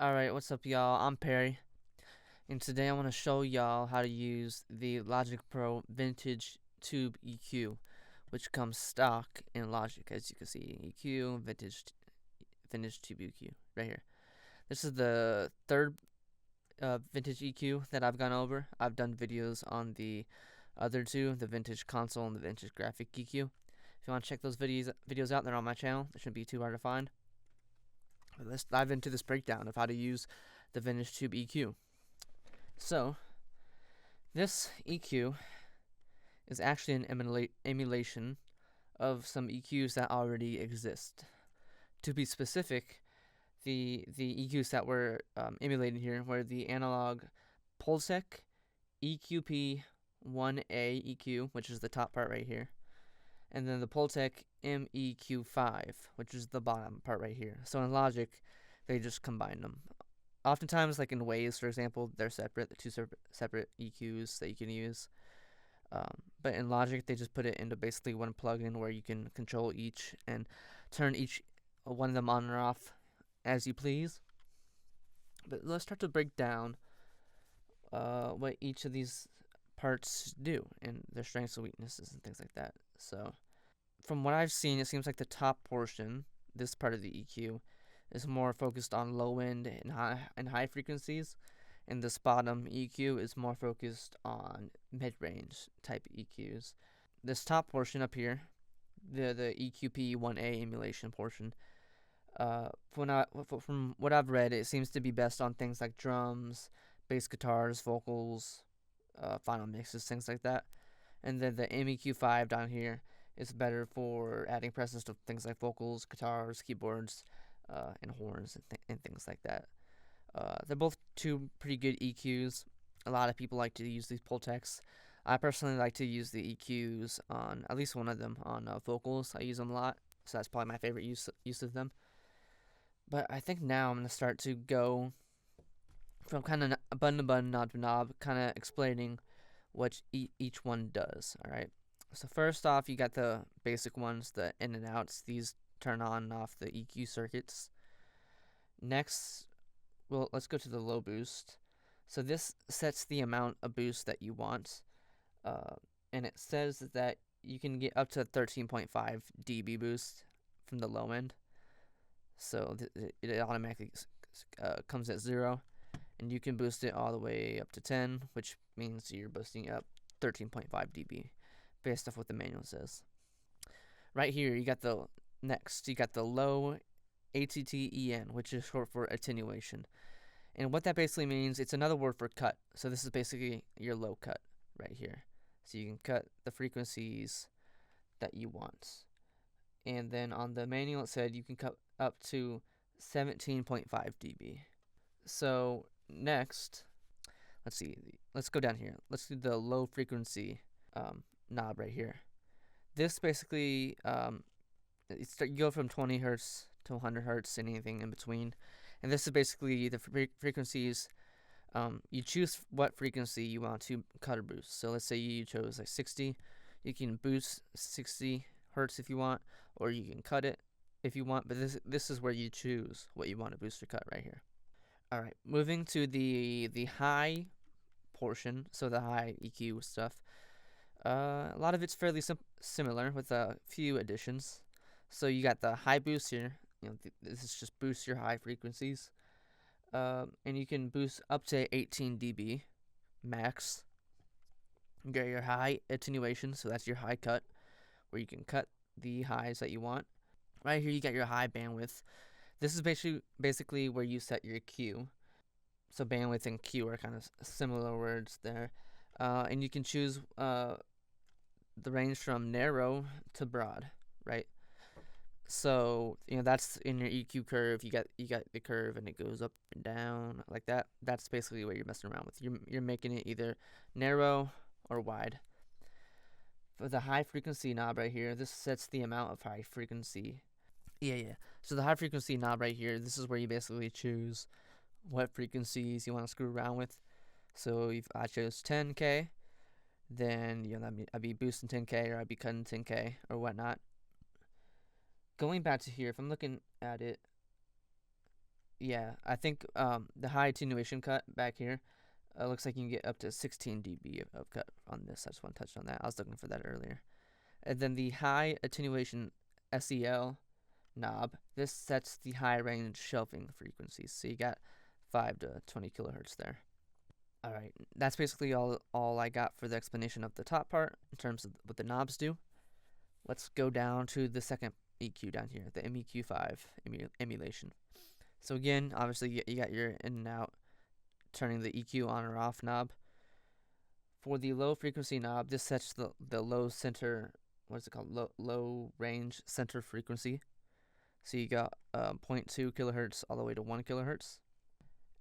Alright, what's up y'all? I'm Parry, and today I want to show y'all how to use the Logic Pro Vintage Tube EQ, which comes stock in Logic, as you can see. EQ, Vintage Tube EQ, right here. This is the third Vintage EQ that I've gone over. I've done videos on the other two, the Vintage Console and the Vintage Graphic EQ. If you want to check those videos out, they're on my channel. It shouldn't be too hard to find. But let's dive into this breakdown of how to use the Vintage Tube EQ. So, this EQ is actually an emulation of some EQs that already exist. To be specific, the EQs that were emulated here were the analog pultec EQP 1A EQ, which is the top part right here, and then the pultec MEQ5, which is the bottom part right here. So in Logic, they just combine them. Oftentimes, like in Waves, for example, they're separate. They're two separate EQs that you can use. But in Logic, they just put it into basically one plugin where you can control each and turn each one of them on or off as you please. But let's start to break down what each of these parts do and their strengths and weaknesses and things like that. So, from what I've seen, it seems like the top portion, this part of the EQ, is more focused on low end and high frequencies, and this bottom EQ is more focused on mid range type EQs. This top portion up here, the EQP 1A emulation portion, from what I've read, it seems to be best on things like drums, bass guitars, vocals, final mixes, things like that. And then the MEQ5 down here is better for adding presence to things like vocals, guitars, keyboards, and horns and things like that. They're both two pretty good EQs. A lot of people like to use these pultecs. I personally like to use the EQs on at least one of them on vocals. I use them a lot, so that's probably my favorite use of them. But I think now I'm gonna start to go from kind of button to button, knob to knob, kind of explaining what each one does. All right. So first off, you got the basic ones, the in and outs. These turn on and off the EQ circuits. Next, well, let's go to the low boost. So this sets the amount of boost that you want, and it says that you can get up to 13.5 dB boost from the low end. So it automatically comes at 0, and you can boost it all the way up to 10, which means you're boosting up 13.5 dB based off what the manual says. Right here, you got the low ATTEN, which is short for attenuation. And what that basically means, it's another word for cut. So this is basically your low cut right here. So you can cut the frequencies that you want. And then on the manual, it said you can cut up to 17.5 dB. So next, let's go down here. Let's do the low frequency knob right here. This basically, you go from 20 hertz to 100 hertz and anything in between. And this is basically the frequencies. You choose what frequency you want to cut or boost. So let's say you chose like 60. You can boost 60 hertz if you want, or you can cut it if you want. But this is where you choose what you want to boost or cut right here. All right, moving to the high portion, so the high EQ stuff. A lot of it's fairly similar with a few additions. So you got the high boost here. This is just boost your high frequencies, and you can boost up to 18 dB max. You got your high attenuation, so that's your high cut, where you can cut the highs that you want. Right here, you got your high bandwidth. This is basically where you set your Q. So bandwidth and Q are kind of similar words there, and you can choose the range from narrow to broad, right? So that's in your EQ curve. You got the curve and it goes up and down like that. That's basically what you're messing around with. You're making it either narrow or wide. For the high frequency knob right here, this sets the amount of high frequency. Yeah. So the high frequency knob right here, this is where you basically choose what frequencies you want to screw around with. So if I chose 10K, then I'd be boosting 10K, or I'd be cutting 10K or whatnot. Going back to here, if I'm looking at it, Yeah, I think the high attenuation cut back here looks like you can get up to 16 dB of cut on this. I just want to touch on that. I was looking for that earlier. And then the high attenuation SEL knob, this sets the high range shelving frequencies. So you got 5 to 20 kilohertz there. Alright, that's basically all I got for the explanation of the top part in terms of what the knobs do. Let's go down to the second EQ down here, the MEQ5 emulation. So again, obviously you got your in and out, turning the EQ on or off knob. For the low frequency knob, this sets the low center, what is it called, low range center frequency. So you got 0.2 kilohertz all the way to 1 kilohertz.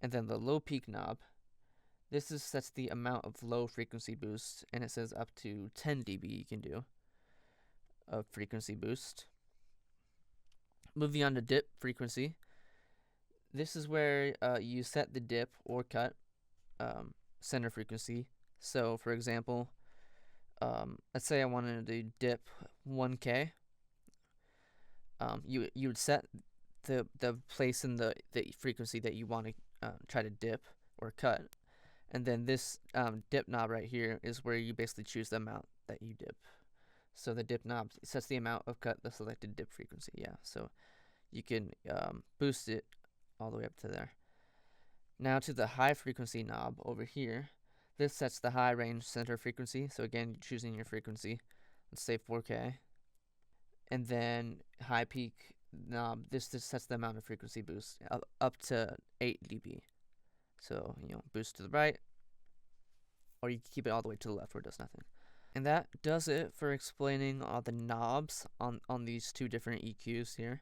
And then the low peak knob, this sets the amount of low frequency boost, and it says up to 10 dB you can do of frequency boost. Moving on to dip frequency, this is where you set the dip or cut center frequency. So for example, let's say I wanted to dip 1K. You would set the place in the frequency that you want to try to dip or cut, and then this dip knob right here is where you basically choose the amount that you dip. So the dip knob sets the amount of cut the selected dip frequency. Yeah, so you can boost it all the way up to there. Now to the high frequency knob over here. This sets the high range center frequency. So again, you're choosing your frequency. Let's say 4K. And then high peak knob, this sets the amount of frequency boost up to 8 dB. So, boost to the right, or you can keep it all the way to the left where it does nothing. And that does it for explaining all the knobs on these two different EQs here.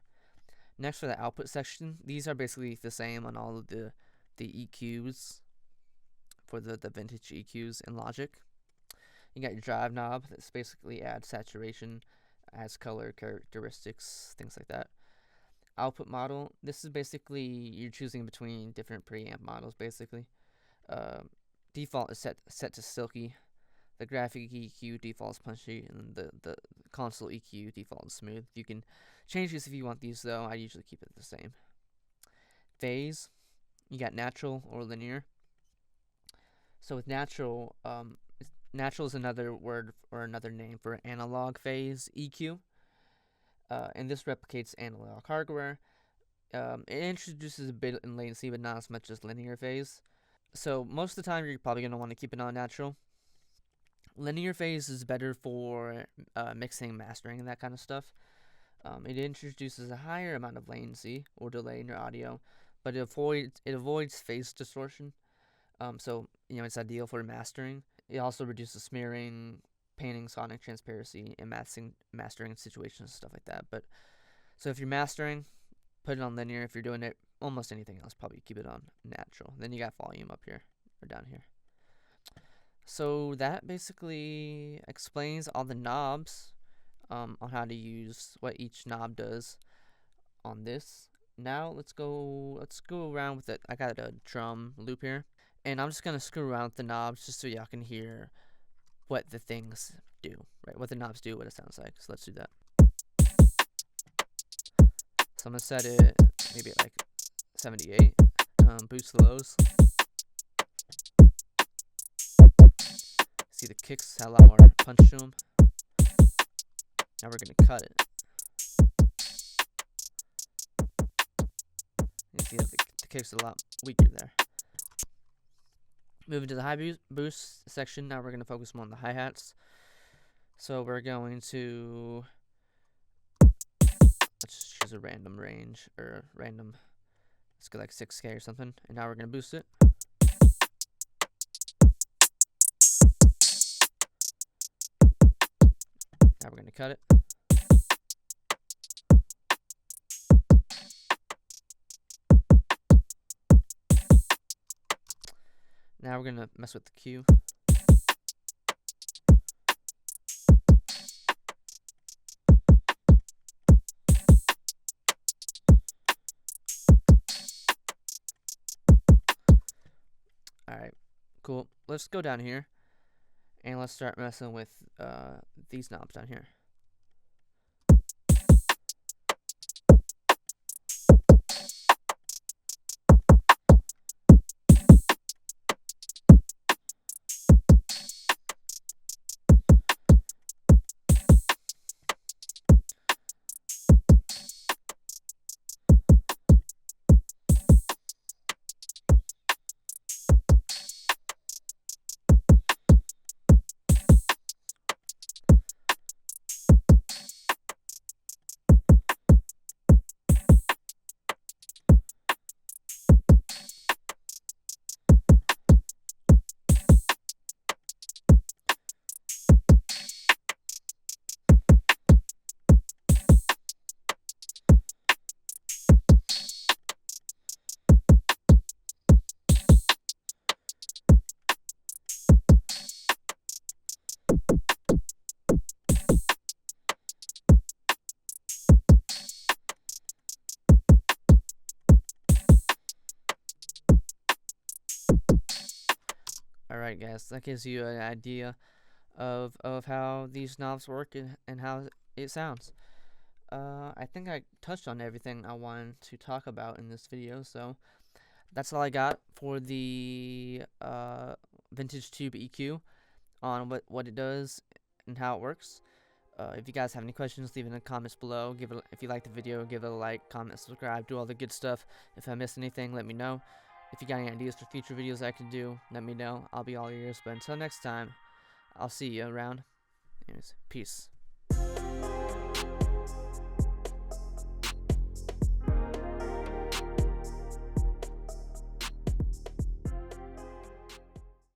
Next, for the output section, these are basically the same on all of the EQs for the vintage EQs in Logic. You got your drive knob. That's basically adds saturation, adds color characteristics, things like that. Output model. This is basically you're choosing between different preamp models. Basically, default is set to silky. The graphic EQ default is punchy, and the console EQ default is smooth. You can change this if you want these, though. I usually keep it the same. Phase. You got natural or linear. So with natural, natural is another word or another name for analog phase EQ. And this replicates analog hardware. It introduces a bit in latency, but not as much as linear phase. So most of the time, you're probably going to want to keep it on natural. Linear phase is better for mixing, mastering, and that kind of stuff. It introduces a higher amount of latency or delay in your audio, but it avoids phase distortion. So it's ideal for mastering. It also reduces smearing, painting, sonic transparency, and mastering situations, stuff like that. But so if you're mastering, put it on linear. If you're doing it almost anything else, probably keep it on natural. Then you got volume up here or down here. So that basically explains all the knobs on how to use what each knob does on this. Now let's go around with it. I got a drum loop here, and I'm just gonna screw around with the knobs just so y'all can hear what the things do, right? What the knobs do, what it sounds like. So let's do that. So I'm gonna set it maybe at like 78. Boost the lows. See the kicks had a lot more punch to them. Now we're gonna cut it. You see that the kicks are a lot weaker there. Moving to the high boost section, now we're going to focus more on the hi-hats. So we're going to, let's just choose a random range, or random, let's go like 6K or something. And now we're going to boost it. Now we're going to cut it. Now we're going to mess with the Q. Alright, cool. Let's go down here and let's start messing with these knobs down here. Alright, guys, that gives you an idea of how these knobs work and how it sounds. I think I touched on everything I wanted to talk about in this video, so that's all I got for the vintage tube EQ on what it does and how it works. If you guys have any questions, leave it in the comments below. If you like the video, give it a like, comment, subscribe, do all the good stuff. If I missed anything, let me know. If you got any ideas for future videos I can do, let me know. I'll be all ears. But until next time, I'll see you around. Anyways, peace.